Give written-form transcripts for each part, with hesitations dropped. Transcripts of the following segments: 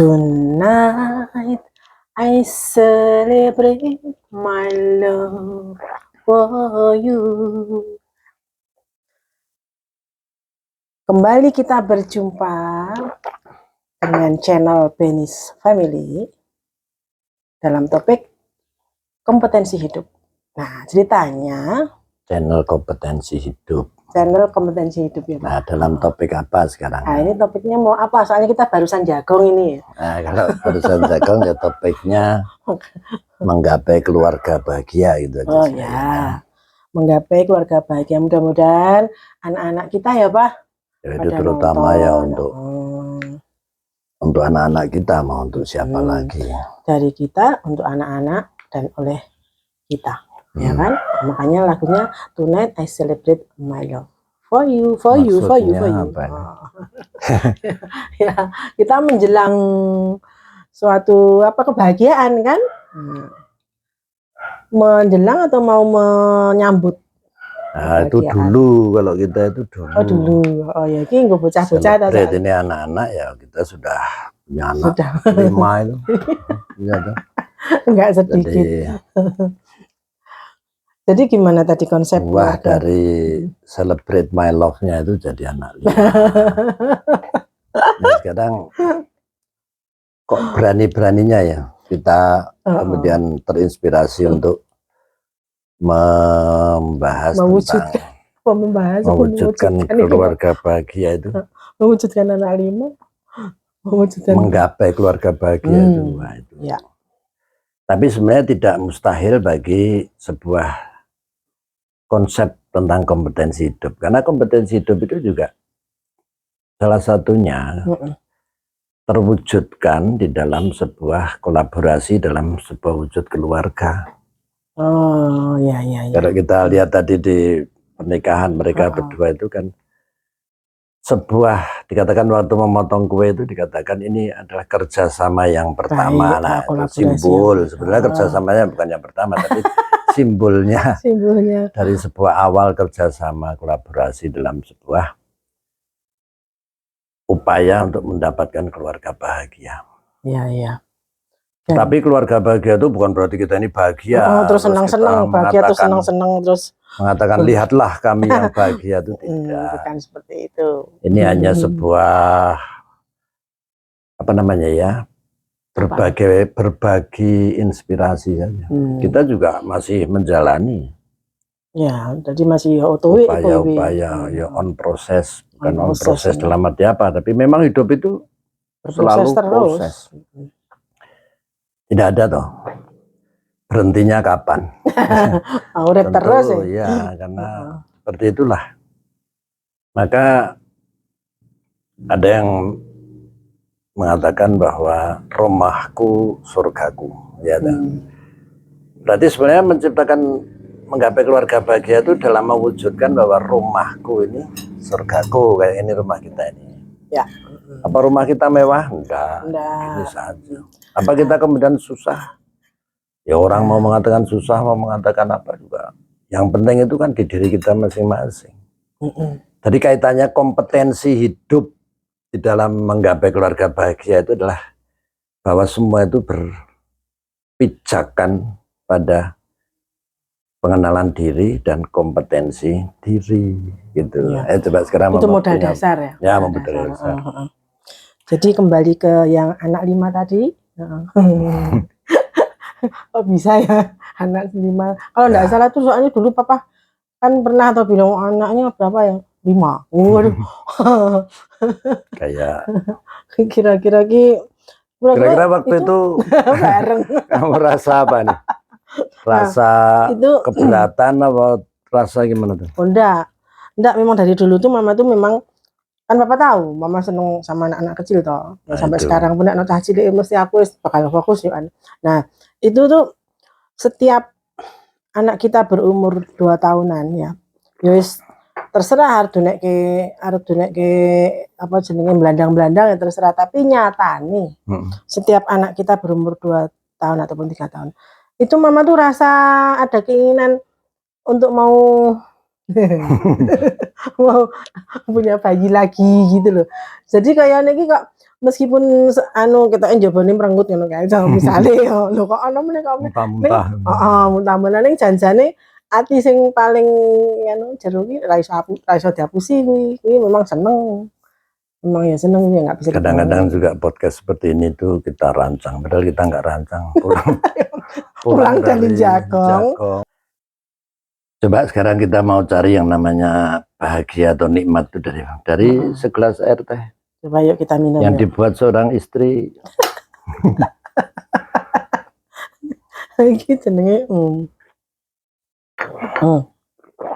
Tonight I celebrate my love for you. Kembali kita berjumpa dengan channel Benis Family dalam topik kompetensi hidup. Nah, ceritanya channel kompetensi hidup. Channel kompetensi hidup ya, Pak. Nah, dalam topik apa sekarang? Nah, ini topiknya mau apa? Soalnya kita barusan jagong ini. Nah, kalau barusan jagong ya topiknya menggapai keluarga bahagia gitu aja. Oh ya, menggapai keluarga bahagia. Mudah-mudahan anak-anak kita ya, Pak. Ya, itu terutama ya untuk anak-anak kita, mau untuk siapa lagi? Dari kita untuk anak-anak dan oleh kita. Ya kan, makanya lagunya Tonight I Celebrate My Love for you, for you, for you, for you. Ya, kita menjelang suatu kebahagiaan kan, menjelang atau mau menyambut. Nah, itu dulu, kalau kita itu dulu. Oh dulu, oh ya, ini gue bocah-bocah. Ini anak-anak ya, kita sudah punya anak 5 itu. Ya, enggak sedikit. Jadi gimana tadi konsep? Wah, dari celebrate my love-nya itu jadi anak 5. Nah, sekarang kok berani-beraninya ya kita kemudian terinspirasi untuk mewujudkan keluarga bahagia itu, mewujudkan anak 5, menggapai keluarga bahagia itu. Ya. Tapi sebenarnya tidak mustahil bagi sebuah konsep tentang kompetensi hidup, karena kompetensi hidup itu juga salah satunya terwujudkan di dalam sebuah kolaborasi dalam sebuah wujud keluarga. Oh ya. Kalau kita lihat tadi di pernikahan mereka berdua itu kan sebuah, dikatakan waktu memotong kue itu dikatakan ini adalah kerjasama yang pertama. Nah, itu simbol sebenarnya kerjasamanya bukan yang pertama, tapi simbolnya dari sebuah awal kerjasama kolaborasi dalam sebuah upaya untuk mendapatkan keluarga bahagia. Iya. Tapi keluarga bahagia itu bukan berarti kita ini bahagia terus senang-senang, bahagia terus senang-senang terus mengatakan lihatlah kami yang bahagia, itu tidak. Bukan seperti itu. Ini hanya sebuah berbagi inspirasi saja. Kita juga masih menjalani. Ya, jadi masih upaya-upaya ya on proses, bukan on proses dalam arti apa, tapi memang hidup itu selalu proses. Tidak ada toh berhentinya kapan. Urip terus ya, karena seperti itulah. Maka ada yang mengatakan bahwa rumahku surgaku, ya. Berarti sebenarnya menggapai keluarga bahagia itu dalam mewujudkan bahwa rumahku ini surgaku, kayak ini rumah kita ini. Ya. Apa rumah kita mewah? Enggak. Ini saja. Apa kita kemudian susah? Ya, orang mau mengatakan susah, mau mengatakan apa juga. Yang penting itu kan di diri kita masing-masing. Jadi kaitannya kompetensi hidup di dalam menggapai keluarga bahagia itu adalah bahwa semua itu berpijakan pada pengenalan diri dan kompetensi diri gitu. Coba sekarang itu modal dasar ya. Ya, modal dasar. Jadi kembali ke yang anak 5 tadi. Oh bisa ya anak 5. Kalau enggak salah tuh soalnya dulu papa kan pernah atau bilang anaknya berapa ya? 5. Waduh. Kayak kira-kira waktu itu bareng. Kamu rasa apa nih? Rasa itu keberatan apa rasa gimana tuh? Oh, enggak, memang dari dulu tuh mama tuh memang kan papa tahu mama seneng sama anak-anak kecil toh. Nah, sampai sekarang pun anak cilik mesti aku bakal fokus ya kan. Nah, itu tuh setiap anak kita berumur 2 tahunan ya. Wis terserah arep donekke apa jenenge belandang-belandang ya terserah, tapi nyata nih. Setiap anak kita berumur 2 tahun ataupun 3 tahun. Itu mama tuh rasa ada keinginan untuk mau punya bayi lagi gitu loh. Jadi kayak ini kok meskipun kita njobone merengut ngono kae misale lho kok ana meneh kok muntah-muntah. muntah-muntah ning janjane ati sing paling jero ki ra iso diapusi kuwi memang seneng. Memang ya seneng ya nggak bisa Kadang-kadang juga podcast seperti ini tuh kita rancang, padahal kita nggak rancang. pulang dari Jagong. Coba sekarang kita mau cari yang namanya bahagia atau nikmat itu dari segelas air teh. Coba yuk kita minum. Yang dibuat seorang istri. Iki jenenge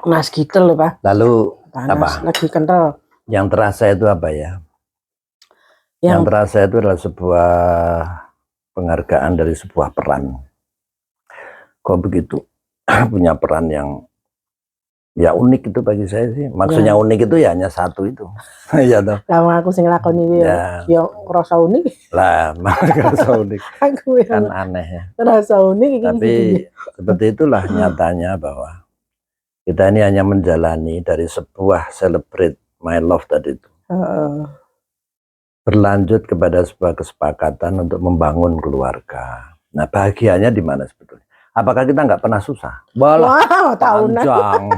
Mas Gitel loh, Pak. Lalu panas, apa? Lagi kental. Yang terasa itu apa ya? Yang terasa itu adalah sebuah penghargaan dari sebuah peran. Kok begitu? Punya peran yang ya unik itu bagi saya sih. Maksudnya ya. Unik itu ya hanya satu itu. Ya toh. Lah aku sing lakoni ya rasa unik. Lah, rasa unik. Aku kan aneh ya. Rasa unik ini. Tapi seperti itulah nyatanya bahwa kita ini hanya menjalani dari sebuah celebrate my love tadi itu. Berlanjut kepada sebuah kesepakatan untuk membangun keluarga. Nah, bahagianya di mana sebetulnya? Apakah kita nggak pernah susah? Wow, panjang.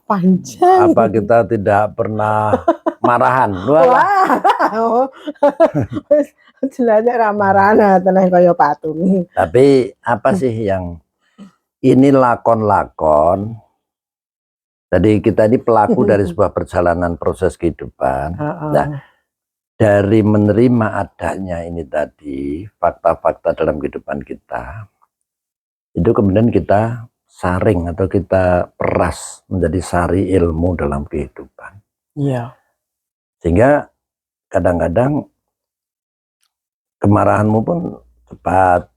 Panjang. Apa kita tidak pernah marahan? Wow. Jelasnya ramarahan tenang kaya patung. Tapi apa sih yang ini lakon-lakon? Jadi kita ini pelaku dari sebuah perjalanan proses kehidupan. Nah, dari menerima adanya ini tadi fakta-fakta dalam kehidupan kita, itu kemudian kita saring atau kita peras menjadi sari ilmu dalam kehidupan. Iya. Sehingga kadang-kadang kemarahanmu pun cepat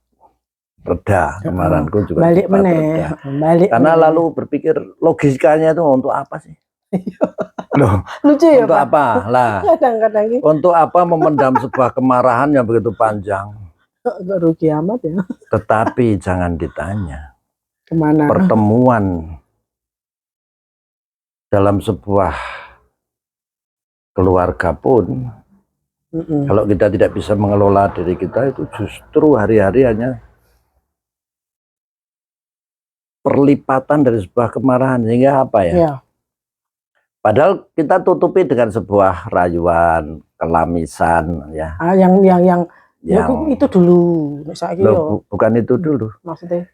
reda, kemarahanku juga balik meneh, balik. Karena lalu berpikir logikanya itu untuk apa sih? Loh, lucu ya untuk Pak? apa lah? Kadang-kadang untuk apa memendam sebuah kemarahan yang begitu panjang? Gak rugi amat ya. Tetapi jangan ditanya kemana pertemuan dalam sebuah keluarga pun, kalau kita tidak bisa mengelola diri kita, itu justru hari-hari hanya perlipatan dari sebuah kemarahan. Sehingga apa ya? Iya. Padahal kita tutupi dengan sebuah rayuan, kelamisan ya. Yang itu dulu. Loh, bukan itu dulu. Maksudnya?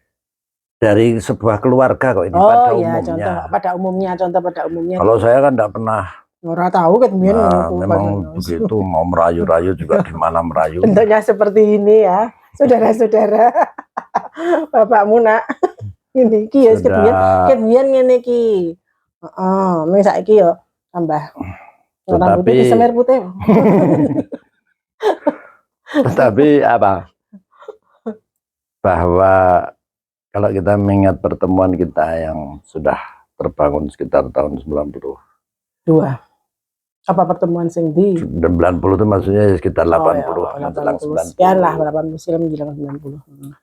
Dari sebuah keluarga kok ini pada umumnya. Contoh pada umumnya. Kalau saya kan tidak pernah. Nggak tahu kan memang begitu mau merayu-rayu juga gimana merayu. Bentuknya seperti ini ya, saudara-saudara. Bapakmu nak. Ini ki ya kebiyen ngene ki. Heeh, saiki yo tambah. Tetapi semer putih. Tetapi apa? Bahwa kalau kita mengingat pertemuan kita yang sudah terbangun sekitar tahun 92. Apa pertemuan sing di 90 itu maksudnya sekitar 80 menjelang 90. Sekian lah 80 menjelang 90.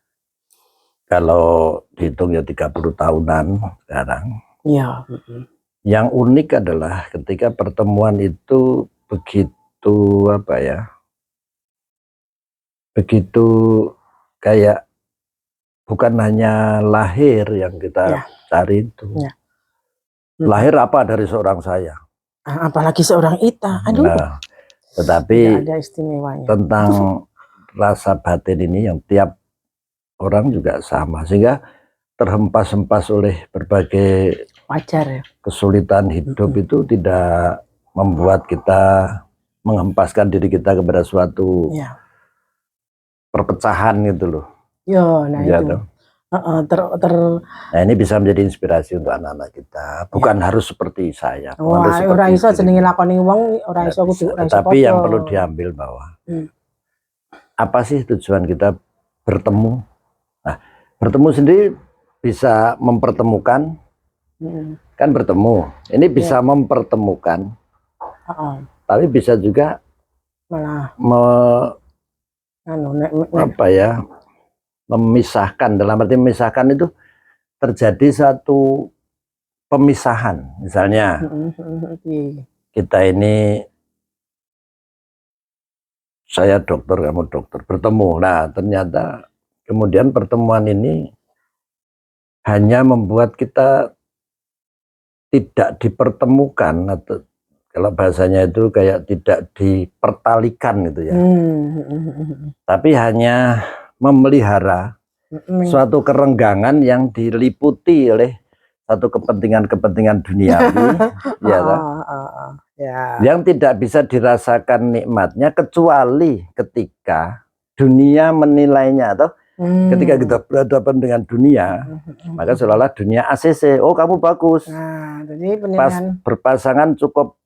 Kalau dihitung ya 30 tahunan sekarang. Iya. Yang unik adalah ketika pertemuan itu begitu apa ya? Begitu kayak bukan hanya lahir yang kita cari itu. Lahir apa dari seorang saya? Apalagi seorang Ita. Aduh. Nah, tetapi ada istimewanya. Tentang rasa batin ini yang tiap orang juga sama, sehingga terhempas-hempas oleh berbagai wajar ya kesulitan hidup itu tidak membuat kita menghempaskan diri kita kepada suatu perpecahan gitu loh. Nah itu. Nah ini bisa menjadi inspirasi untuk anak-anak kita. Bukan harus seperti saya. Ora iso jenenge lakoni wong, ora iso kudu. Tapi yang perlu diambil bahwa apa sih tujuan kita bertemu? Nah, bertemu sendiri bisa mempertemukan, kan bertemu. Ini bisa mempertemukan, tapi bisa juga malah memisahkan. Dalam arti memisahkan itu terjadi satu pemisahan. Misalnya kita ini saya dokter, kamu dokter, bertemu. Nah, ternyata kemudian pertemuan ini hanya membuat kita tidak dipertemukan, atau kalau bahasanya itu kayak tidak dipertalikan gitu ya. Tapi hanya memelihara suatu kerenggangan yang diliputi oleh satu kepentingan-kepentingan duniawi, ya kan? Yang tidak bisa dirasakan nikmatnya kecuali ketika dunia menilainya, atau ketika kita berhadapan dengan dunia, maka seolah-olah dunia ACC, oh kamu bagus, jadi pas berpasangan cukup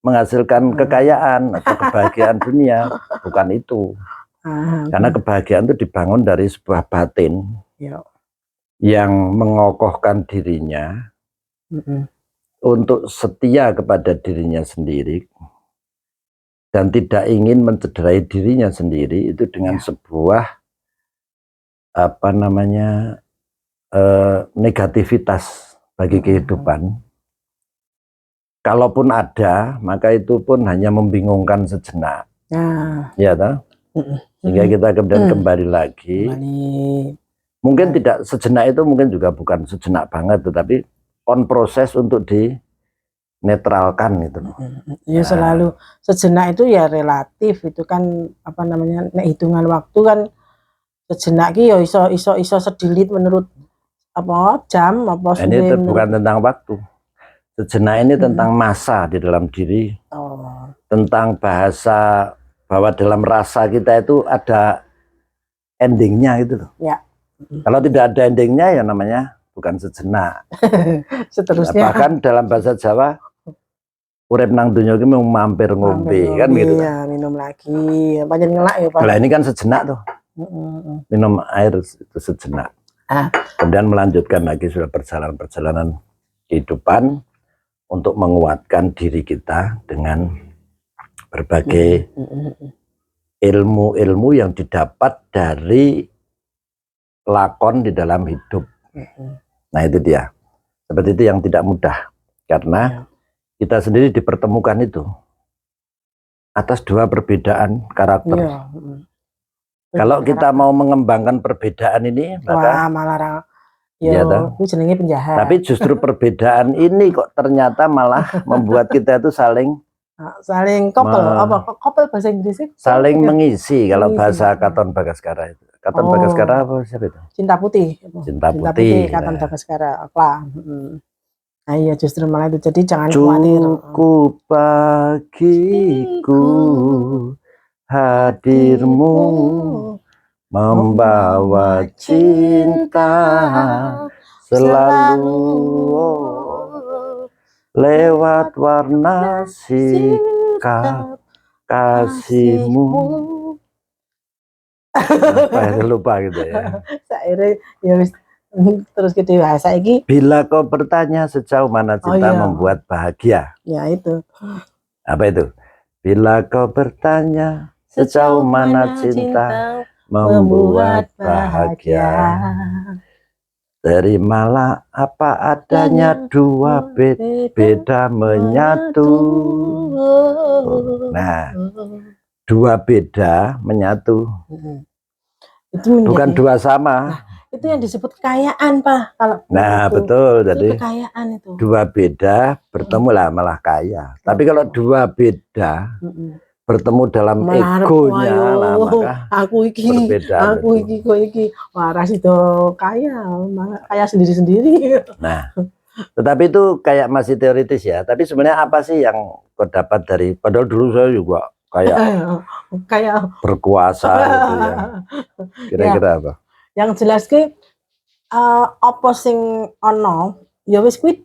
menghasilkan kekayaan atau kebahagiaan dunia. Bukan itu, karena kebahagiaan itu dibangun dari sebuah batin yang mengokohkan dirinya untuk setia kepada dirinya sendiri dan tidak ingin mencederai dirinya sendiri, itu dengan sebuah apa namanya negativitas bagi kehidupan. Kalaupun ada, maka itu pun hanya membingungkan sejenak, ya toh? Sehingga kita kemudian kembali lagi. Mungkin tidak sejenak, itu mungkin juga bukan sejenak banget, tetapi on proses untuk dinetralkan gitu. Ya selalu sejenak itu ya relatif, itu kan apa namanya, hitungan waktu kan. Sejenak ki ya iso sedilit menurut apa jam apa ini itu bukan tentang waktu. Sejenak ini tentang masa di dalam diri, tentang bahasa bahwa dalam rasa kita itu ada endingnya gitu loh. Kalau tidak ada endingnya ya namanya bukan sejenak. Seterusnya. Bahkan dalam bahasa Jawa, urip nang donya iki mau mampir ngombe, kan gitu. Iya, minum lagi. Banyak ngelak ya, Pak. Nah, ini kan sejenak tuh. Minum air itu sejenak. Kemudian melanjutkan lagi sudah perjalanan kehidupan untuk menguatkan diri kita dengan berbagai ilmu-ilmu yang didapat dari lakon di dalam hidup. Nah itu dia, seperti itu yang tidak mudah, karena kita sendiri dipertemukan itu atas dua perbedaan karakter. Kalau kita mau mengembangkan perbedaan ini, maka malah jenenge penjahat. Tapi justru perbedaan ini kok ternyata malah membuat kita itu saling couple bahasa Inggrisnya saling mengisi. Kalau bahasa Katon Bagaskara itu, Katon Bagaskara apa siapa itu? Cinta Putih. Cinta Putih. Katon Bagaskara. Nah iya, justru malah itu, jadi jangan khawatir. Cukup bagiku hadirmu membawa cinta selalu lewat warna sikap kasihmu. Apa lupa gitu ya. Saire ya wis terus ke dewasa iki. Bila kau bertanya sejauh mana cinta membuat bahagia. Ya itu. Apa itu? Bila kau bertanya sejauh mana cinta membuat bahagia. Terimalah apa adanya, dua beda menyatu. Nah, dua beda menyatu. Itu bukan dua sama. Nah, itu yang disebut kekayaan, Pak. Kalau betul. Jadi kekayaan itu. Dua beda bertemu lah malah kaya. Tapi kalau dua beda bertemu dalam egonya lah, maka aku iki kok iki waras itu kaya sendiri-sendiri. Nah, tetapi itu kayak masih teoritis ya. Tapi sebenarnya apa sih yang kau dapat dari, padahal dulu saya juga kayak berkuasa gitu ya. Kira-kira apa? Yang jelas ki apa sing ono ya wis kuwi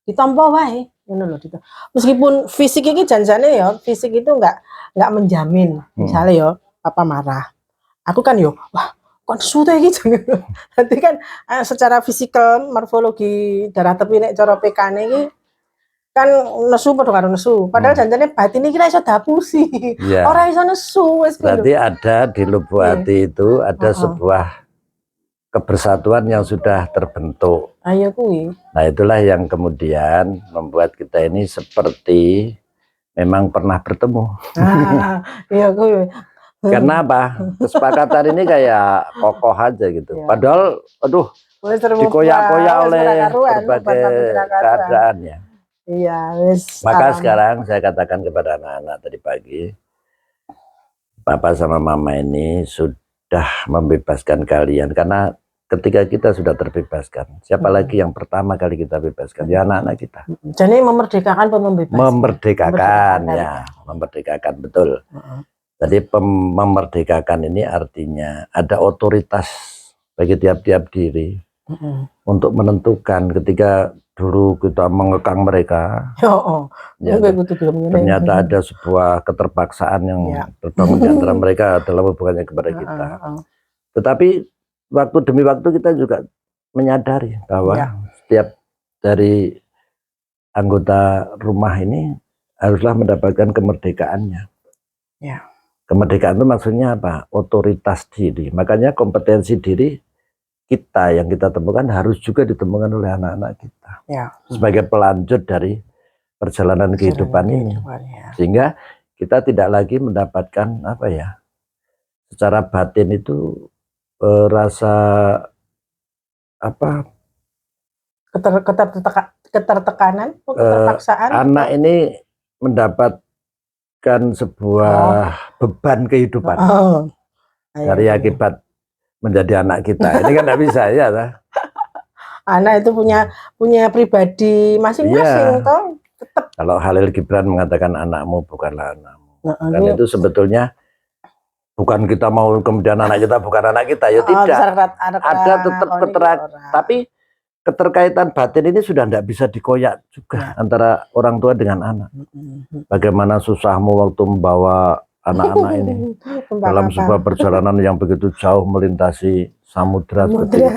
ditampa wae ngono lho gitu. Meskipun fisik iki janjane ya, fisik itu enggak menjamin. Misalnya ya papa marah. Aku kan yo wah kok nesu ta iki. Nanti kan secara fisikal morfologi darah tepi nek cara PK-ne iki kan nesu padha karo nesu. Padahal janjane batin iki ra iso dapusi. Ora iso nesu wis. Berarti ada di lubuk hati itu ada sebuah kebersatuan yang sudah terbentuk. Ayo kuwi. Nah itulah yang kemudian membuat kita ini seperti memang pernah bertemu. Iya kuwi. Karena apa? Kesepakatan ini kayak kokoh aja gitu. Iya. Padahal, aduh, Wis terbuka, dikoyak-koyak wis oleh ora karuan, berbagai obat ora karuan. keadaan ya. Iya, wis. Maka sekarang saya katakan kepada anak-anak tadi pagi, Papa sama Mama ini sudah membebaskan kalian. Karena ketika kita sudah terbebaskan, siapa lagi yang pertama kali kita bebaskan? Ya anak-anak kita. Jadi memerdekakan pun membebaskan. Memerdekakan ya, memerdekakan betul. Jadi memerdekakan ini artinya ada otoritas bagi tiap-tiap diri untuk menentukan. Ketika dulu kita mengekang mereka, ternyata ada sebuah keterpaksaan yang terbangun di antara mereka dalam hubungannya kepada kita. Tetapi waktu demi waktu kita juga menyadari bahwa setiap dari anggota rumah ini haruslah mendapatkan kemerdekaannya. Kemerdekaan itu maksudnya apa? Otoritas diri. Makanya kompetensi diri kita yang kita temukan harus juga ditemukan oleh anak-anak kita. Sebagai pelanjut dari perjalanan kehidupan ini. Sehingga kita tidak lagi mendapatkan apa ya? Secara batin itu rasa apa? Ketertekanan, keterpaksaan. Anak ini mendapatkan sebuah beban kehidupan dari akibat menjadi anak kita. Ini kan tidak bisa ya. Anak itu punya pribadi masing-masing, toh. Tetap. Kalau Khalil Gibran mengatakan anakmu bukanlah anakmu, dan itu sebetulnya bukan kita mau kemudian anak kita bukan anak kita, ya tidak. Ada tetap tapi keterkaitan batin ini sudah tidak bisa dikoyak juga antara orang tua dengan anak. Bagaimana susahmu waktu membawa anak-anak ini dalam sebuah perjalanan yang begitu jauh melintasi samudra seperti itu.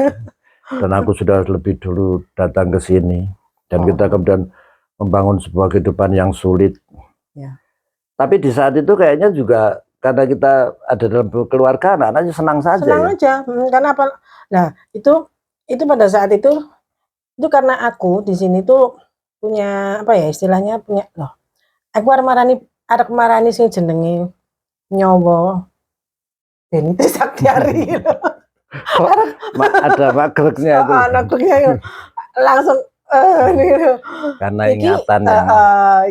Dan aku sudah lebih dulu datang ke sini dan kita kemudian membangun sebuah kehidupan yang sulit. Tapi di saat itu kayaknya juga karena kita ada dalam keluarga, anak-anaknya senang saja. Senang aja, karena apa? Nah itu pada saat itu karena aku di sini tuh punya apa ya istilahnya punya loh. Aku arep marani sing jenenge nyawa Benite Saktiari. Ada makhluknya itu. Anaknya langsung karena ingatan yang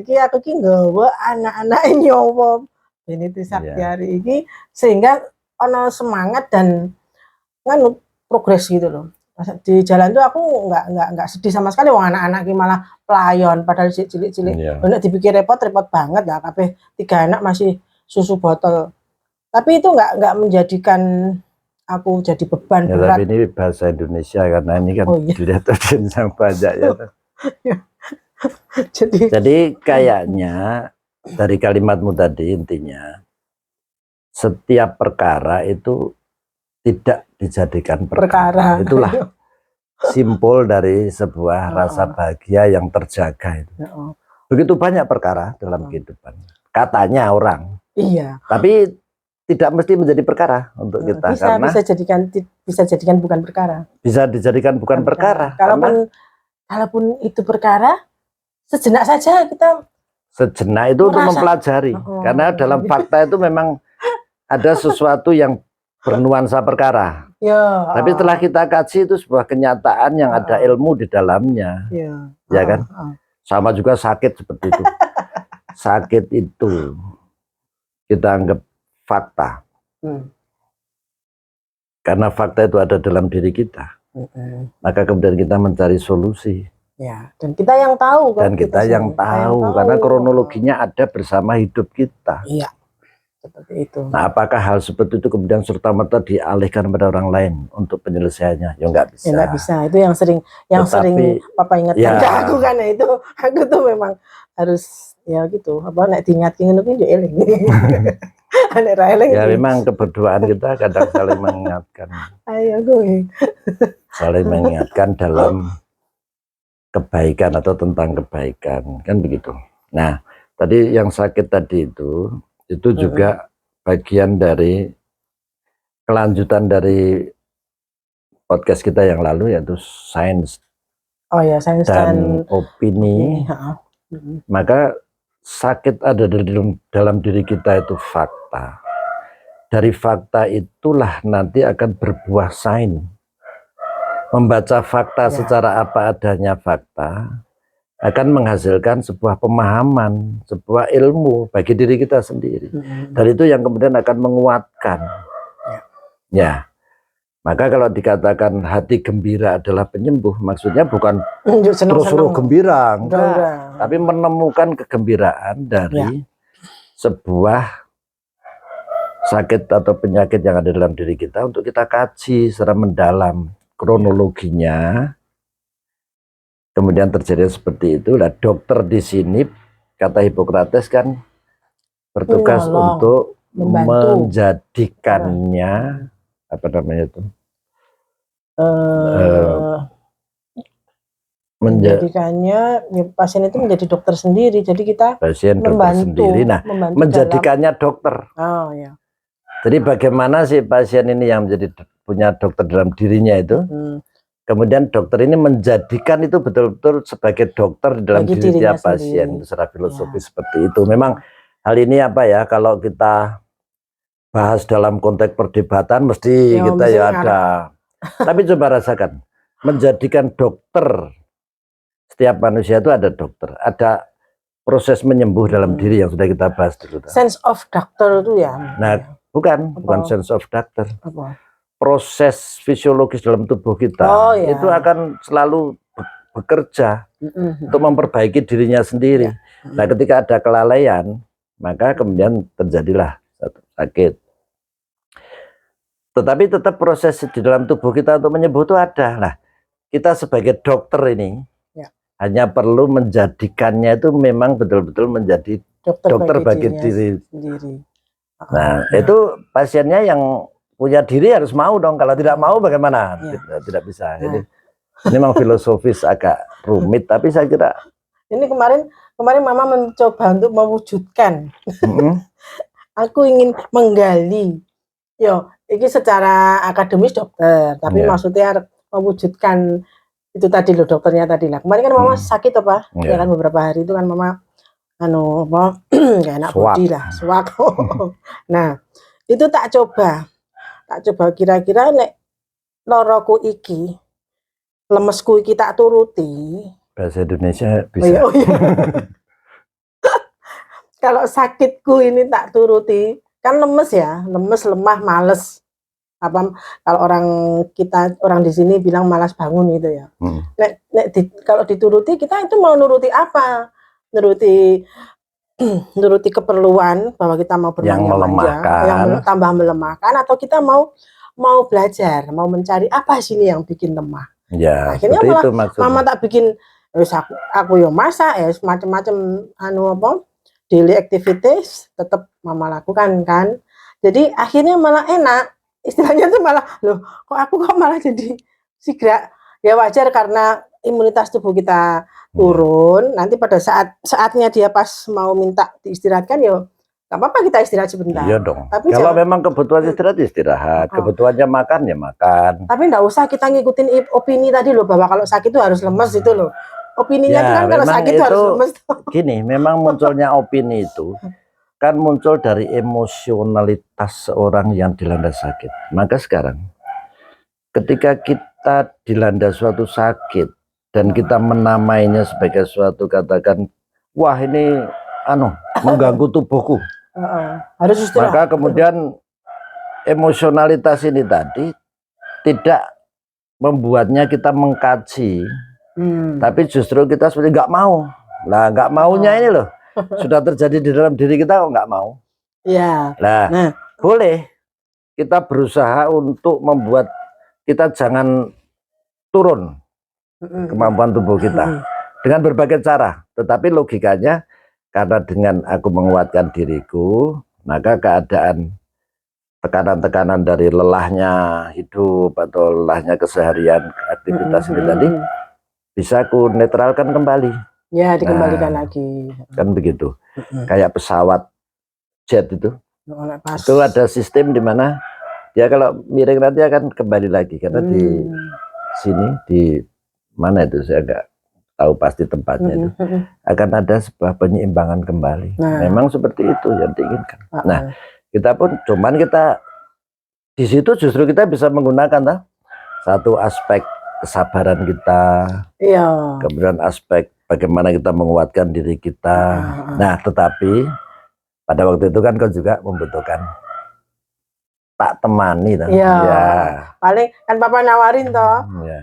iki aku ki nggawa anak-anak nyawa Benite Saktiari iki sehingga ono semangat dan nganu progres gitu loh. Di jalan tuh aku nggak sedih sama sekali, wong anak-anak ini malah pelayon padahal cilik-cilik. Bener dipikir repot banget lah, kabeh 3 anak masih susu botol. Tapi itu nggak menjadikan aku jadi beban berat. Tapi ini bahasa Indonesia karena ini kan dilihat yang banyak ya. Jadi kayaknya dari kalimatmu tadi intinya setiap perkara itu tidak dijadikan perkara. Itulah simpul dari sebuah rasa bahagia yang terjaga itu. Begitu banyak perkara dalam kehidupan. Katanya orang. Iya. Tapi tidak mesti menjadi perkara untuk kita. Karena bisa jadikan bukan perkara. Bisa dijadikan bukan perkara. Kalaupun itu perkara, sejenak saja kita. Sejenak itu untuk mempelajari. Karena dalam fakta itu memang ada sesuatu yang bernuansa perkara. Tapi setelah kita kaji itu sebuah kenyataan yang ada ilmu di dalamnya. Ya kan? Sama juga sakit seperti itu. Sakit itu kita anggap fakta. Karena fakta itu ada dalam diri kita. Maka kemudian kita mencari solusi. Dan kita yang tahu. Dan kita yang tahu karena kronologinya ada bersama hidup kita. Iya. Seperti itu. Nah, apakah hal seperti itu kemudian serta-merta dialihkan pada orang lain untuk penyelesaiannya? Ya nggak bisa. Ya nggak bisa. Itu yang sering Papa ingatkan ke aku kan itu. Aku tuh memang harus ya gitu. Apa nek diingatkan ngono ki yo eling. Ya memang keberduaan kita kadang saling mengingatkan. Ayo gue. Saling mengingatkan dalam kebaikan atau tentang kebaikan kan begitu. Nah, tadi yang sakit tadi itu juga bagian dari kelanjutan dari podcast kita yang lalu yaitu sains. Sains dan opini. Maka sakit ada dalam diri kita itu fakta. dari fakta itulah nanti akan berbuah sains. Membaca fakta secara apa adanya fakta akan menghasilkan sebuah pemahaman, sebuah ilmu bagi diri kita sendiri. Dan itu yang kemudian akan menguatkan. Ya. Maka kalau dikatakan hati gembira adalah penyembuh, maksudnya bukan terus-terus gembira, enggak. Tapi menemukan kegembiraan dari sebuah sakit atau penyakit yang ada dalam diri kita untuk kita kaji secara mendalam kronologinya. Kemudian terjadi seperti itu. Lah dokter di sini kata Hippocrates kan bertugas untuk menjadikannya apa namanya itu? Menjadikannya ya, pasien itu menjadi dokter sendiri. Jadi kita pasien dokter sendiri. Nah, menjadikannya dokter. Oh ya. Jadi bagaimana sih pasien ini yang menjadi punya dokter dalam dirinya itu? Kemudian dokter ini menjadikan itu betul-betul sebagai dokter di dalam diri tiap pasien secara filosofis seperti itu. Memang hal ini apa ya, kalau kita bahas dalam konteks perdebatan mesti kita ya ada. Tapi coba rasakan, menjadikan dokter, setiap manusia itu ada dokter, ada proses menyembuh dalam diri yang sudah kita bahas dulu. Sense of doctor itu ya? Nah, bukan sense of doctor. Proses fisiologis dalam tubuh kita itu akan selalu bekerja untuk memperbaiki dirinya sendiri. Nah, ketika ada kelalaian, maka kemudian terjadilah satu sakit. Tetapi tetap proses di dalam tubuh kita untuk menyembuh itu ada. Nah, kita sebagai dokter ini hanya perlu menjadikannya itu memang betul-betul menjadi dokter bagi diri sendiri. Nah, itu pasiennya yang punya diri harus mau dong. Kalau tidak mau bagaimana? Tidak bisa. Jadi ini memang filosofis agak rumit, tapi saya kira ini kemarin Mama mencoba untuk mewujudkan. Aku ingin menggali. Ini secara akademis dokter, tapi maksudnya mewujudkan itu tadi loh, dokternya tadi lah. Kemarin kan Mama sakit apa? Ya kan beberapa hari itu kan Mama kayak enak bodi lah, suak. Nah, itu tak coba kira-kira nek loroku iki, lemesku iki tak turuti. Bahasa Indonesia bisa. Kalau sakitku ini tak turuti, kan lemes ya, lemes, lemah, males. Apa kalau orang di sini bilang malas bangun gitu ya. Kalau dituruti kita itu mau nuruti apa? Nuruti keperluan bahwa kita mau bermanja-manja, yang tambah melemahkan, atau kita mau belajar, mau mencari apa sih ini yang bikin lemah. Ya, akhirnya malah Mama tak bikin aku yang masak ya macam-macam daily activities tetap Mama lakukan kan. Jadi akhirnya malah enak. Istilahnya tuh malah loh, kok malah jadi sigrak. Ya wajar karena imunitas tubuh kita turun. Nanti pada saatnya dia pas mau minta diistirahatkan ya nggak apa-apa kita istirahat sebentar. Iya dong. Tapi kalau memang kebutuhan istirahat, kebutuhannya makan ya makan. Tapi nggak usah kita ngikutin opini tadi loh, bahwa kalau sakit itu harus lemes itu loh. Opininya itu kan kalau sakit itu harus lemes. Gini, memang munculnya opini itu kan muncul dari emosionalitas seorang yang dilanda sakit. Maka sekarang ketika kita dilanda suatu sakit dan kita menamainya sebagai suatu, katakan, wah ini mengganggu tubuhku, harus istirahat. Maka kemudian emosionalitas ini tadi tidak membuatnya kita mengkaji, tapi justru kita seperti nggak mau. Nah, nggak maunya ini loh sudah terjadi di dalam diri kita, kok nggak mau. Ya. Nah, boleh kita berusaha untuk membuat kita jangan turun kemampuan tubuh kita dengan berbagai cara. Tetapi logikanya, karena dengan aku menguatkan diriku, maka keadaan tekanan-tekanan dari lelahnya hidup atau lelahnya keseharian aktivitas ini tadi bisa aku netralkan kembali. Ya, dikembalikan lagi. Kan begitu. Kayak pesawat jet itu. Itu ada sistem di mana ya kalau miring nanti akan kembali lagi, karena di sini, di mana itu saya nggak tahu pasti tempatnya itu, akan ada sebuah penyeimbangan kembali. Memang seperti itu yang diinginkan. Nah, kita pun cuman kita di situ justru kita bisa menggunakan satu aspek kesabaran kita, Iya. kemudian aspek bagaimana kita menguatkan diri kita. Nah, tetapi pada waktu itu kan kau juga membutuhkan tak temani toh. Iya. Ya. Paling kan papa nawarin toh. Ya.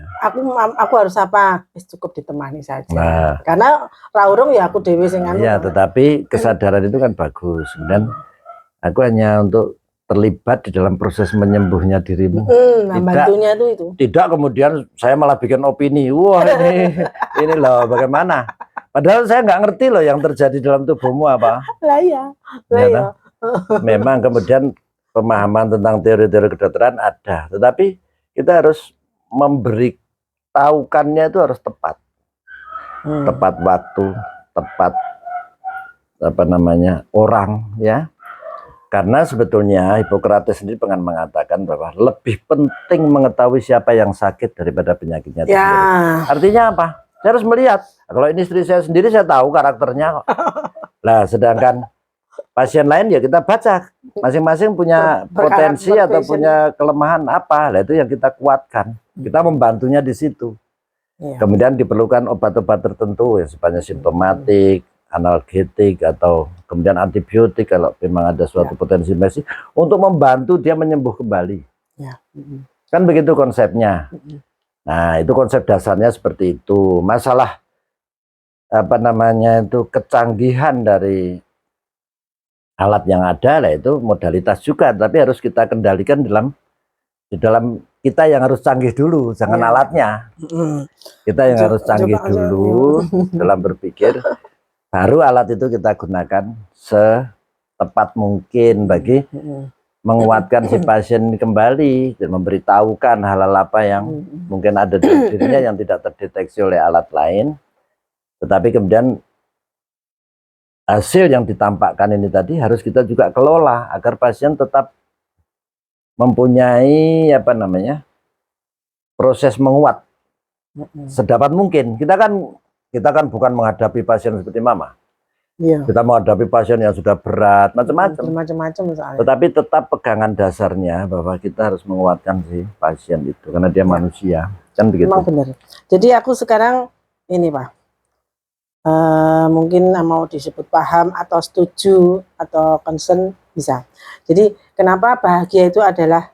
Aku harus apa? Cukup ditemani saja. Nah, karena raurung ya aku dewi sing anu. ya, tetapi kesadaran itu kan bagus. Kemudian aku hanya untuk terlibat di dalam proses menyembuhnya dirimu. Nah, bantunya itu. Tidak kemudian saya malah bikin opini. Wah ini loh bagaimana? Padahal saya nggak ngerti loh yang terjadi dalam tubuhmu apa. Lah iya. Memang kemudian pemahaman tentang teori-teori kedokteran ada, tetapi kita harus memberitahukannya itu harus tepat. Tepat waktu, tepat apa namanya orang ya. Karena sebetulnya Hippocrates sendiri pernah mengatakan bahwa lebih penting mengetahui siapa yang sakit daripada penyakitnya itu sendiri. Artinya apa? Saya harus melihat. Kalau ini istri saya sendiri saya tahu karakternya kok. Lah sedangkan pasien lain ya kita baca. Masing-masing punya potensi atau punya kelemahan apa. Lah itu yang kita kuatkan. Kita membantunya di situ. Kemudian diperlukan obat-obat tertentu yang sifatnya simptomatik, analgetik atau kemudian antibiotik kalau memang ada suatu potensi infeksi untuk membantu dia menyembuh kembali. Kan begitu konsepnya. Nah, itu konsep dasarnya seperti itu. Masalah apa namanya itu kecanggihan dari alat yang ada lah itu modalitas juga, tapi harus kita kendalikan di dalam kita yang harus canggih dulu, jangan alatnya. Kita yang harus canggih dulu dalam berpikir. Baru alat itu kita gunakan setepat mungkin bagi menguatkan si pasien kembali dan memberitahukan hal-hal apa yang mungkin ada di dirinya yang tidak terdeteksi oleh alat lain. Tetapi kemudian hasil yang ditampakkan ini tadi harus kita juga kelola agar pasien tetap mempunyai apa namanya proses menguat sedapat mungkin. Kita kan bukan menghadapi pasien seperti mama. Kita menghadapi pasien yang sudah berat, macam-macam. Tetapi tetap pegangan dasarnya bahwa kita harus menguatkan si pasien itu karena dia manusia, kan begitu. Memang benar. Jadi aku sekarang ini Pak, mungkin mau disebut paham atau setuju atau concern bisa. Jadi kenapa bahagia itu adalah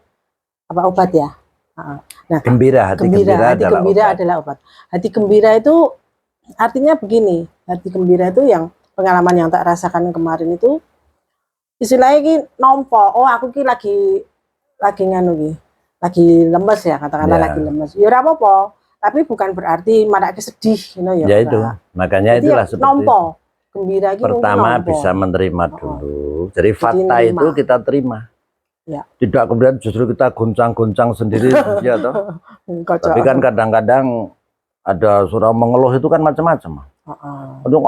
apa obat ya? Nah, hati gembira adalah obat. Hati gembira itu artinya begini, hati gembira itu yang pengalaman yang tak rasakan kemarin itu istilahnya ki nompo, oh aku ki lagi nganu ki, lagi lemes ya katakanlah lagi lemes. Ya ora apa-apa, tapi bukan berarti marake sedih ya. Ya itu, makanya jadi itulah seperti nompo. Gembira ki pertama bisa menerima dulu. Jadi fakta itu kita terima. Tidak kemudian justru kita goncang-goncang sendiri ya toh. Tapi kan kadang-kadang ada suara mengeluh itu kan macam-macam. Aduh,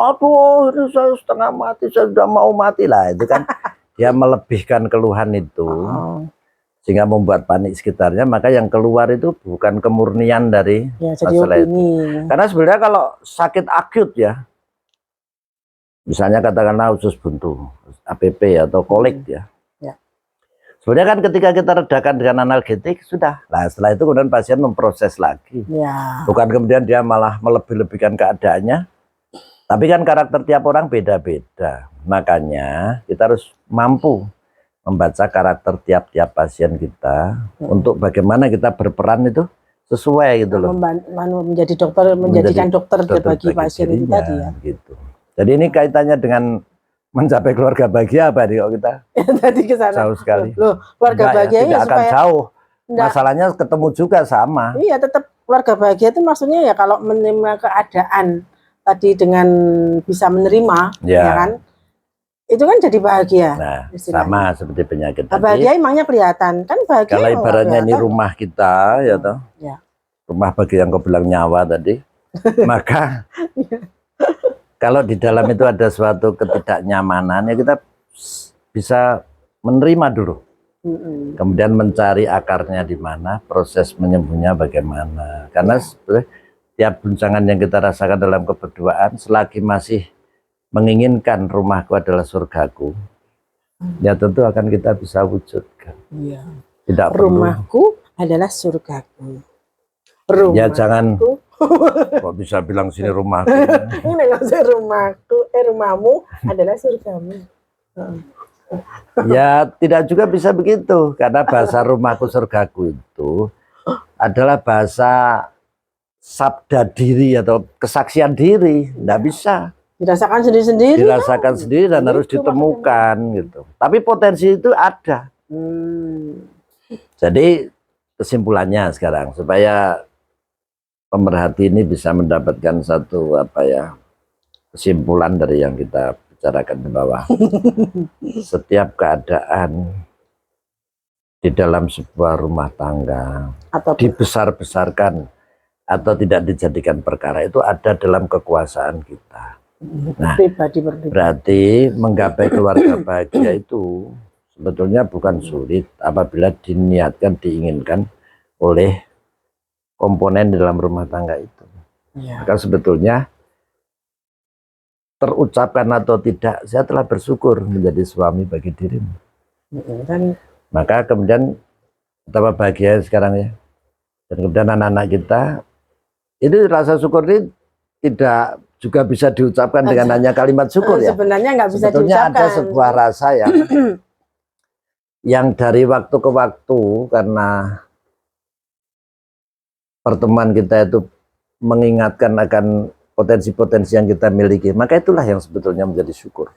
ini saya setengah mati, saya sudah mau mati lah. Itu kan dia melebihkan keluhan itu, sehingga membuat panik sekitarnya. Maka yang keluar itu bukan kemurnian dari masalah itu. Karena sebenarnya kalau sakit akut ya, misalnya katakanlah usus buntu, APP atau kolik ya. Sebenarnya kan ketika kita redakan dengan analgetik sudah. Nah setelah itu kemudian pasien memproses lagi. Bukan kemudian dia malah melebih-lebihkan keadaannya. Tapi kan karakter tiap orang beda-beda. Makanya kita harus mampu membaca karakter tiap-tiap pasien kita untuk bagaimana kita berperan itu sesuai gitu loh. Menjadi dokter, menjadikan dokter bagi pasien itu tadi ya. Gitu. Jadi ini kaitannya dengan mencapai keluarga bahagia apa nih kalau kita tadi kesana jauh sekali. Loh, keluarga bahagia tidak akan jauh. Masalahnya ketemu juga sama. Iya, tetap keluarga bahagia itu maksudnya ya kalau menerima keadaan tadi dengan bisa menerima, ya kan? Itu kan jadi bahagia. Nah, sama seperti penyakit tadi. Bahagia emangnya kelihatan kan bahagia. Kalau ibaratnya ini rumah kita, ya toh. Rumah bagi yang kau bilang nyawa tadi, maka kalau di dalam itu ada suatu ketidaknyamanan, ya kita bisa menerima dulu. Kemudian mencari akarnya di mana, proses menyembuhnya bagaimana. Karena tiap guncangan yang kita rasakan dalam keberduaan, selagi masih menginginkan rumahku adalah surgaku, ya tentu akan kita bisa wujudkan. Iya. Tidak perlu. Rumahku adalah surgaku. Ya jangan Rumahku. kok bisa bilang sini rumahku. Ini nggak usah rumahku, rumahmu adalah surgamu. Ya tidak juga bisa begitu, karena bahasa rumahku surgaku itu adalah bahasa sabda diri atau kesaksian diri, tidak bisa. Dirasakan sendiri-sendiri. Dirasakan sendiri dan harus ditemukan gitu. Tapi potensi itu ada. Jadi kesimpulannya sekarang supaya pemerhati ini bisa mendapatkan satu kesimpulan dari yang kita bicarakan di bawah. Setiap keadaan di dalam sebuah rumah tangga atau dibesar-besarkan atau tidak dijadikan perkara itu ada dalam kekuasaan kita. Nah, berarti menggapai keluarga bahagia itu sebetulnya bukan sulit apabila diniatkan, diinginkan oleh komponen di dalam rumah tangga itu. Ya. Maka sebetulnya terucapkan atau tidak, saya telah bersyukur menjadi suami bagi dirimu. Maka kemudian betapa bahagia sekarang ya. Dan kemudian anak-anak kita, ini rasa syukur ini tidak juga bisa diucapkan dengan hanya kalimat syukur ya. Sebenarnya nggak bisa sebetulnya diucapkan. Ada sebuah rasa yang dari waktu ke waktu, karena pertemuan kita itu mengingatkan akan potensi-potensi yang kita miliki, maka itulah yang sebetulnya menjadi syukur.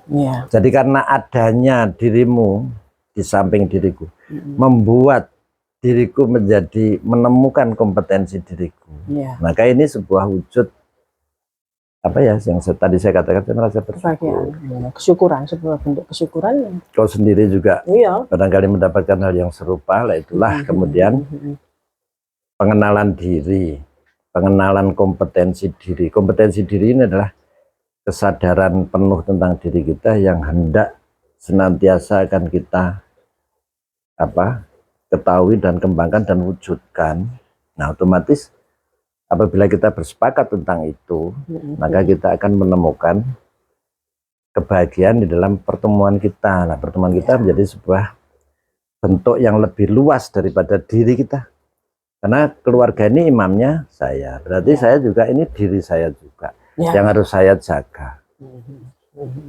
Yeah. Jadi karena adanya dirimu di samping diriku, membuat diriku menjadi menemukan kompetensi diriku. Yeah. Maka ini sebuah wujud yang tadi saya katakan, saya merasa bersyukur. Kesyukuran, sebuah bentuk kesyukuran. Kau sendiri juga barangkali mendapatkan hal yang serupa, lah itulah kemudian pengenalan diri, pengenalan kompetensi diri. Kompetensi diri ini adalah kesadaran penuh tentang diri kita yang hendak senantiasa akan kita ketahui dan kembangkan dan wujudkan. Nah, otomatis apabila kita bersepakat tentang itu, maka kita akan menemukan kebahagiaan di dalam pertemuan kita. Nah, pertemuan kita menjadi sebuah bentuk yang lebih luas daripada diri kita. Karena keluarga ini imamnya saya, berarti saya juga ini diri saya juga yang harus saya jaga.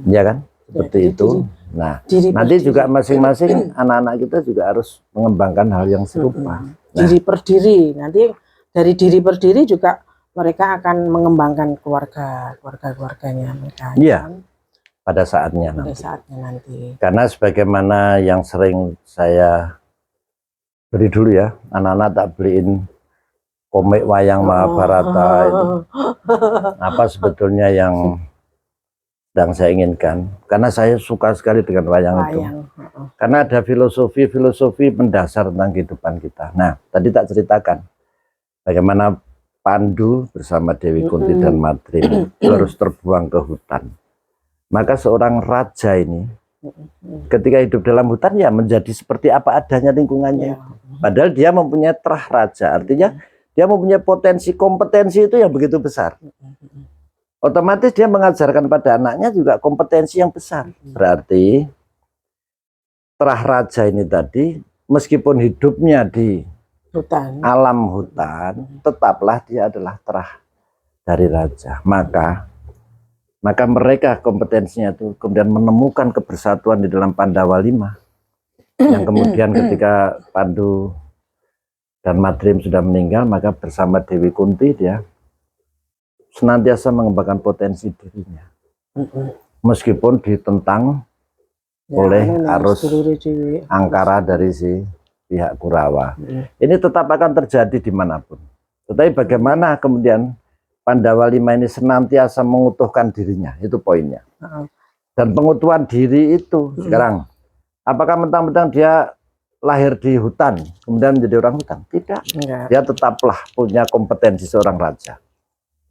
Ya kan? Seperti itu. Nah, nanti juga masing-masing anak-anak kita juga harus mengembangkan hal yang serupa. Diri per diri, nanti dari diri per diri juga mereka akan mengembangkan keluarganya mereka. Iya, pada saatnya nanti. Karena sebagaimana yang sering saya beri dulu ya, anak-anak tak beliin komik wayang Mahabharata itu. Apa sebetulnya yang saya inginkan? Karena saya suka sekali dengan wayang itu. Karena ada filosofi mendasar tentang kehidupan kita. Nah, tadi tak ceritakan bagaimana Pandu bersama Dewi Kunti dan Madrim harus terbuang ke hutan. Maka seorang raja ini ketika hidup dalam hutan ya menjadi seperti apa adanya lingkungannya. Padahal dia mempunyai terah raja, artinya dia mempunyai kompetensi itu yang begitu besar. Otomatis dia mengajarkan pada anaknya juga kompetensi yang besar. Berarti terah raja ini tadi meskipun hidupnya di alam hutan, tetaplah dia adalah terah dari raja. Maka mereka kompetensinya itu kemudian menemukan kebersatuan di dalam Pandawa 5, yang kemudian ketika Pandu dan Madrim sudah meninggal, maka bersama Dewi Kunti dia senantiasa mengembangkan potensi dirinya, meskipun ditentang oleh arus angkara dari si pihak Kurawa. Ini tetap akan terjadi dimanapun. Tetapi bagaimana kemudian Pandawa 5 ini senantiasa mengutuhkan dirinya, itu poinnya. Dan pengutuhan diri itu sekarang, apakah mentang-mentang dia lahir di hutan kemudian menjadi orang hutan? Tidak. Dia tetaplah punya kompetensi seorang raja.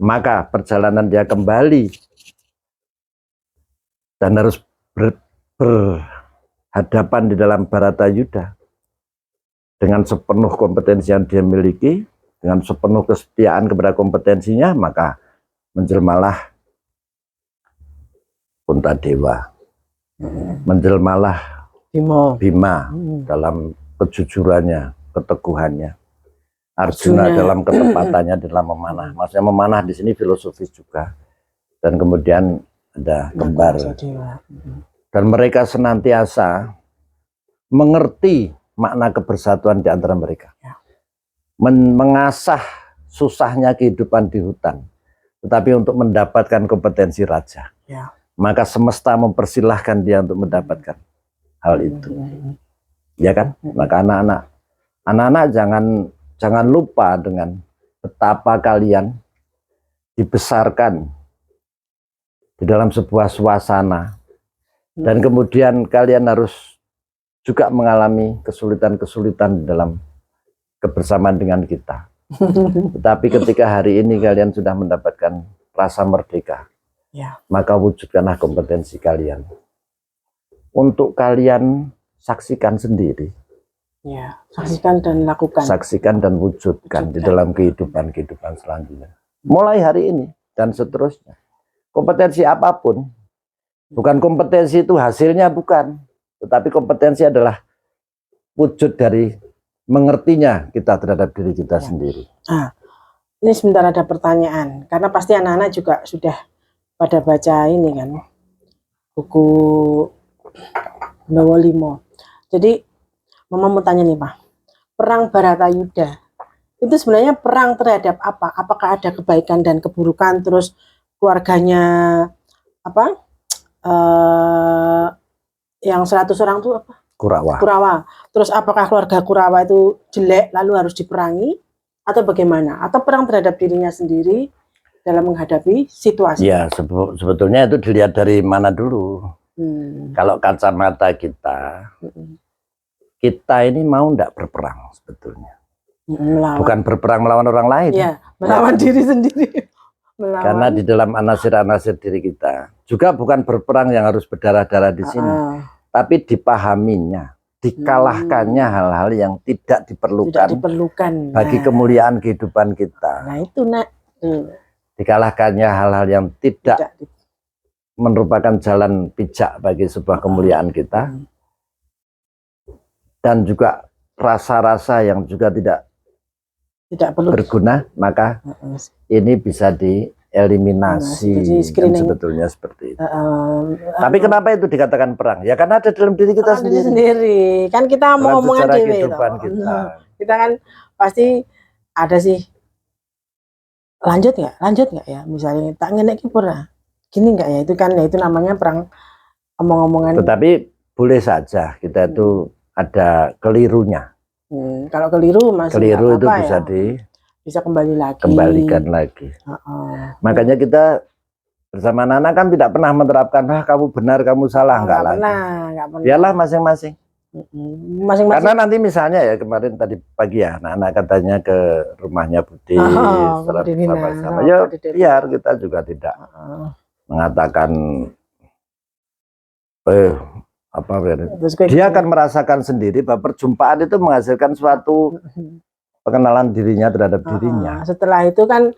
Maka perjalanan dia kembali dan harus berhadapan di dalam Bharatayuda dengan sepenuh kompetensi yang dia miliki, dengan sepenuh kesetiaan kepada kompetensinya, maka menjelmalah Puntadewa menjelmalah Bimo. Bima dalam kejujurannya, keteguhannya. Arjuna dalam ketepatannya dalam memanah. Maksudnya memanah di sini filosofis juga. Dan kemudian ada kembar. Dan mereka senantiasa mengerti makna kebersatuan di antara mereka. Mengasah susahnya kehidupan di hutan. Tetapi untuk mendapatkan kompetensi raja. Maka semesta mempersilahkan dia untuk mendapatkan hal itu. Ya kan? Maka anak-anak jangan lupa dengan betapa kalian dibesarkan di dalam sebuah suasana dan kemudian kalian harus juga mengalami kesulitan-kesulitan dalam kebersamaan dengan kita. Tetapi ketika hari ini kalian sudah mendapatkan rasa merdeka, maka wujudkanlah kompetensi kalian. Untuk kalian saksikan sendiri. Saksikan dan lakukan. Saksikan dan wujudkan di dalam kehidupan selanjutnya. Mulai hari ini dan seterusnya. Kompetensi apapun, bukan kompetensi itu hasilnya bukan, tetapi kompetensi adalah wujud dari mengertinya kita terhadap diri kita sendiri. Ini sebentar ada pertanyaan, karena pasti anak-anak juga sudah pada baca ini kan, buku Pandawa 5. Jadi Mama mau tanya nih Pak, perang Baratayuda itu sebenarnya perang terhadap apa? Apakah ada kebaikan dan keburukan, terus keluarganya yang 100 orang itu apa? Kurawa. Terus apakah keluarga Kurawa itu jelek lalu harus diperangi atau bagaimana? Atau perang terhadap dirinya sendiri dalam menghadapi situasi? Ya, sebetulnya itu dilihat dari mana dulu. Kalau kacamata kita, kita ini mau enggak berperang sebetulnya. Bukan berperang melawan orang lain. Ya, melawan diri sendiri. Karena di dalam anasir-anasir diri kita juga bukan berperang yang harus berdarah-darah di sini, tapi dipahaminya, dikalahkannya hal-hal yang tidak diperlukan bagi kemuliaan kehidupan kita. Nah itu nak, dikalahkannya hal-hal yang tidak merupakan jalan pijak bagi sebuah kemuliaan kita, dan juga rasa-rasa yang juga tidak perlu berguna, maka ini bisa dieliminasi. Sebetulnya seperti itu. Tapi kenapa itu dikatakan perang? Ya karena ada dalam diri kita sendiri. Kan kita mau ngomongan kehidupan kita kan pasti ada sih. Lanjut nggak ya? Misalnya tak ngenek pura. Gini nggak ya? Itu kan ya itu namanya perang omong-omongan. Tetapi boleh saja kita itu ada kelirunya. Kalau keliru masih keliru itu bisa bisa kembalikan lagi. Makanya kita bersama anak-anak kan tidak pernah menerapkan kamu benar kamu salah, enggak lagi. Biarlah masing-masing. Karena nanti misalnya ya kemarin tadi pagi ya anak-anak katanya ke rumahnya Budi sama-sama. Ya biar kita juga tidak mengatakan dia akan merasakan sendiri bahwa perjumpaan itu menghasilkan suatu pengenalan dirinya terhadap dirinya. Setelah itu kan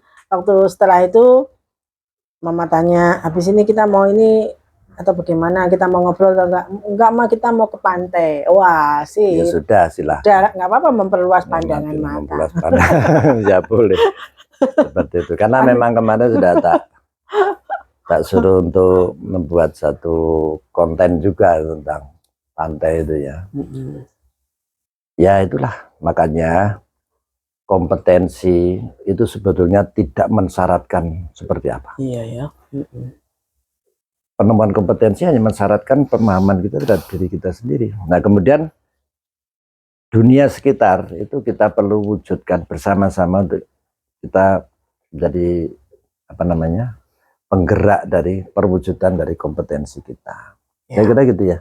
setelah itu Mama tanya, habis ini kita mau ini atau bagaimana, kita mau ngobrol atau enggak mah kita mau ke pantai. Wah sih. Ya sudah silah. Udah nggak apa-apa memperluas pandangan mata. Memperluas pandangan. Ya boleh. Seperti itu. Karena memang kemarin sudah tak suruh untuk membuat satu konten juga tentang pantai itu ya. Ya itulah makanya kompetensi itu sebetulnya tidak mensyaratkan seperti apa. Iya ya. Penemuan kompetensi hanya mensyaratkan pemahaman kita terhadap diri kita sendiri. Nah kemudian dunia sekitar itu kita perlu wujudkan bersama-sama untuk kita menjadi penggerak dari perwujudan dari kompetensi kita. Saya kira gitu ya.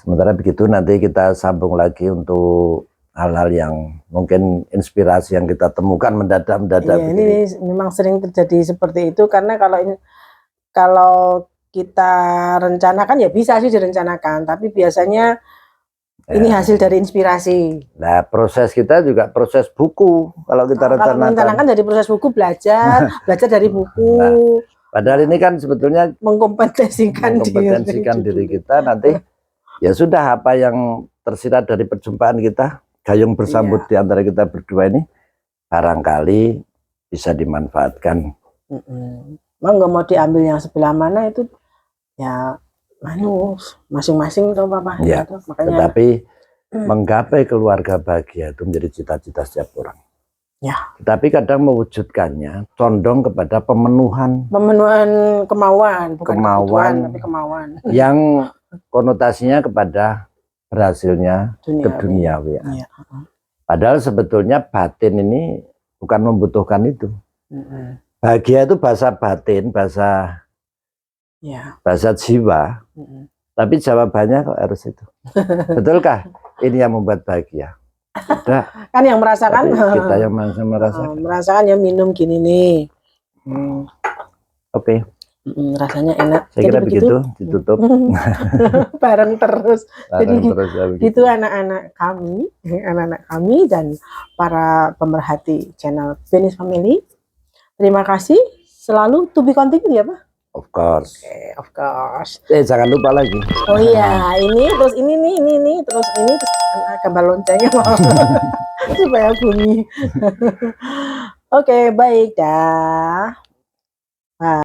Sementara begitu nanti kita sambung lagi untuk hal-hal yang mungkin inspirasi yang kita temukan mendadak. Ini memang sering terjadi seperti itu karena kalau kita rencanakan ya bisa sih direncanakan, tapi biasanya ini hasil dari inspirasi. Nah proses kita juga proses buku kalau kita rencanakan. Kalau rencanakan dari proses buku belajar dari buku. Padahal ini kan sebetulnya mengkompensasikan diri kita nanti. Ya sudah, apa yang tersirat dari perjumpaan kita, gayung bersambut di antara kita berdua ini, barangkali bisa dimanfaatkan. Mau nggak mau diambil yang sebelah mana itu ya masing-masing tuh Papa. Ya, gitu. Makanya, tetapi menggapai keluarga bahagia itu menjadi cita-cita setiap orang. Ya. Tetapi kadang mewujudkannya condong kepada pemenuhan kemauan, bukan kebutuhan, tapi kemauan. Yang konotasinya kepada berhasilnya keduniawian. Ya. Padahal sebetulnya batin ini bukan membutuhkan itu. Bahagia itu bahasa batin, bahasa jiwa. Tapi jawabannya kok harus itu. Betulkah ini yang membuat bahagia? Tidak. Kan yang merasakan, kita yang merasakan yang minum gini nih. Oke. Rasanya enak. Saya kira begitu ditutup. Bareng terus. Jadi gitu anak-anak kami dan para pemerhati channel Venus Family. Terima kasih. Selalu to be continued ya Pak. Of course. Okay, of course. Jangan lupa lagi. Oh iya, ini terus terus gambar loncengnya supaya bunyi. Oke, baik dah.